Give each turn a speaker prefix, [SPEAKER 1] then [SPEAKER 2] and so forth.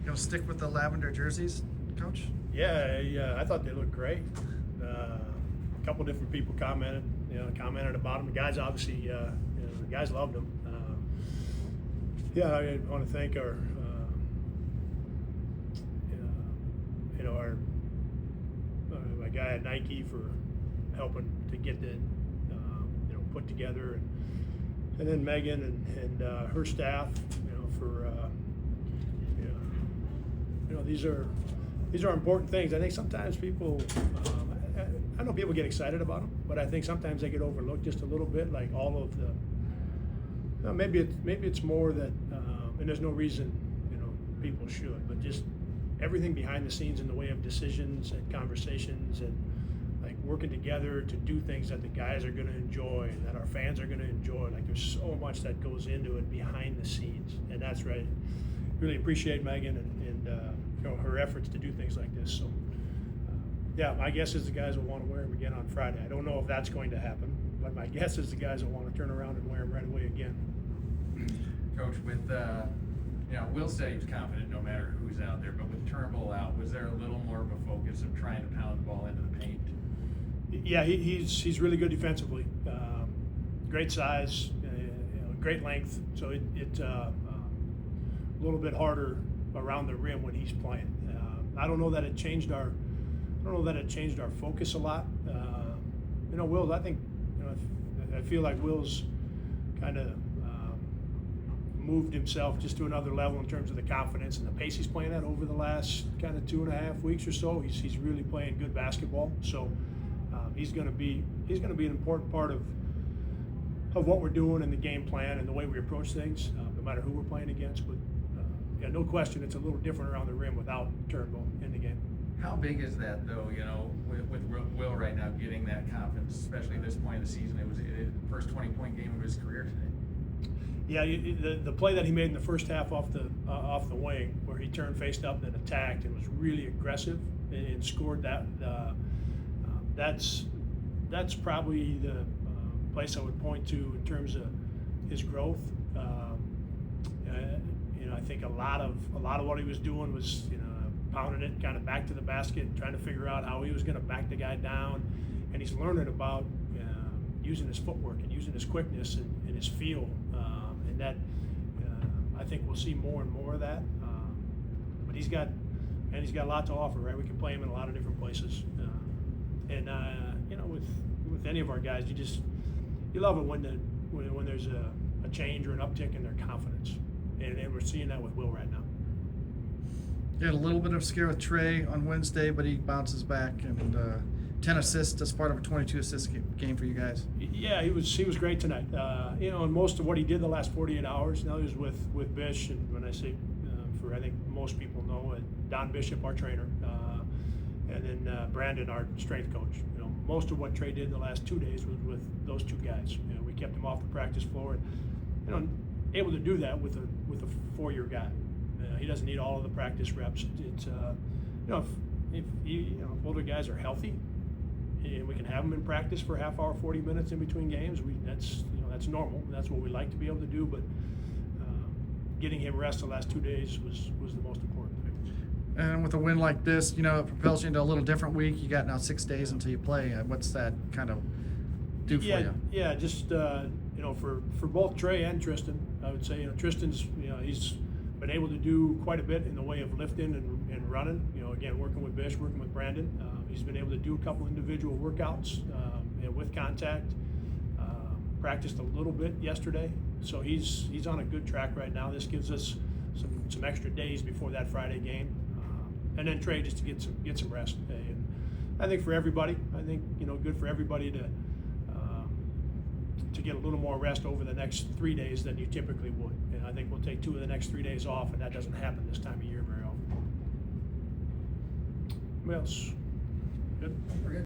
[SPEAKER 1] Gonna stick with the lavender jerseys, Coach?
[SPEAKER 2] Yeah, I thought they looked great. A couple different people commented about them. The guys obviously, the guys loved them. I want to thank our, my guy at Nike for helping to get the, put together, and then Megan and her staff, for, these are important things. I think sometimes people, I know people get excited about them, but I think sometimes they get overlooked just a little bit. Like all of the, maybe it's more that, and there's no reason, people should, but just everything behind the scenes in the way of decisions and conversations and like working together to do things that the guys are going to enjoy and that our fans are going to enjoy. Like there's so much that goes into it behind the scenes, and that's right. Really appreciate Megan and her efforts to do things like this. So my guess is the guys will want to wear them again on Friday. I don't know if that's going to happen, but my guess is the guys will want to turn around and wear them right away again.
[SPEAKER 3] Coach, with Will said he was confident no matter who's out there, but with Turnbull out, was there a little more of a focus of trying to pound the ball into the paint?
[SPEAKER 2] Yeah, he's really good defensively. Great size, great length. So it's a little bit harder around the rim when he's playing. I don't know that it changed our focus a lot. Will's, I think, I feel like Will's kind of moved himself just to another level in terms of the confidence and the pace he's playing at over the last kind of 2.5 weeks or so. He's really playing good basketball. So he's going to be an important part of what we're doing and the game plan and the way we approach things, no matter who we're playing against. But no question, it's a little different around the rim without Turnbull in the game.
[SPEAKER 3] How big is that, though? With Will right now getting that confidence, especially at this point of the season. It was the first 20-point game of his career today.
[SPEAKER 2] Yeah, the play that he made in the first half off the wing, where he turned, faced up, and attacked, and was really aggressive and scored that. That's probably the place I would point to in terms of his growth. I think a lot of what he was doing was pounding it kind of back to the basket, trying to figure out how he was going to back the guy down, and he's learning about using his footwork and using his quickness and his feel, and that I think we'll see more and more of that. But he's got a lot to offer, right? We can play him in a lot of different places, with any of our guys, you love it when there's a change or an uptick in their confidence, and we're seeing that with Will right now.
[SPEAKER 1] You had a little bit of scare with Trey on Wednesday, but he bounces back and 10 assists as part of a 22 assist game for you guys.
[SPEAKER 2] Yeah, he was great tonight. And most of what he did the last 48 hours. Now he was with Bish, and when I say I think most people know Don Bishop, our trainer, and then Brandon, our strength coach. Most of what Trey did the last 2 days was with those two guys. We kept him off the practice floor, and able to do that with a 4-year guy. He doesn't need all of the practice reps. It's if older guys are healthy, and we can have them in practice for a half hour, 40 minutes in between games. That's normal. That's what we like to be able to do. But getting him rest the last 2 days was the most important thing.
[SPEAKER 1] And with a win like this, it propels you into a little different week. You got now 6 days until you play. What's that kind of do for you?
[SPEAKER 2] Yeah, just for both Trey and Tristan, I would say Tristan's he's been able to do quite a bit in the way of lifting and running. Again, working with Bish, working with Brandon, he's been able to do a couple individual workouts with contact. Practiced a little bit yesterday, so he's on a good track right now. This gives us some extra days before that Friday game, and then Trey just to get some rest. And I think for everybody, good for everybody to get a little more rest over the next 3 days than you typically would. And I think we'll take 2 of the next 3 days off, and that doesn't happen this time of year very often. What else? Good.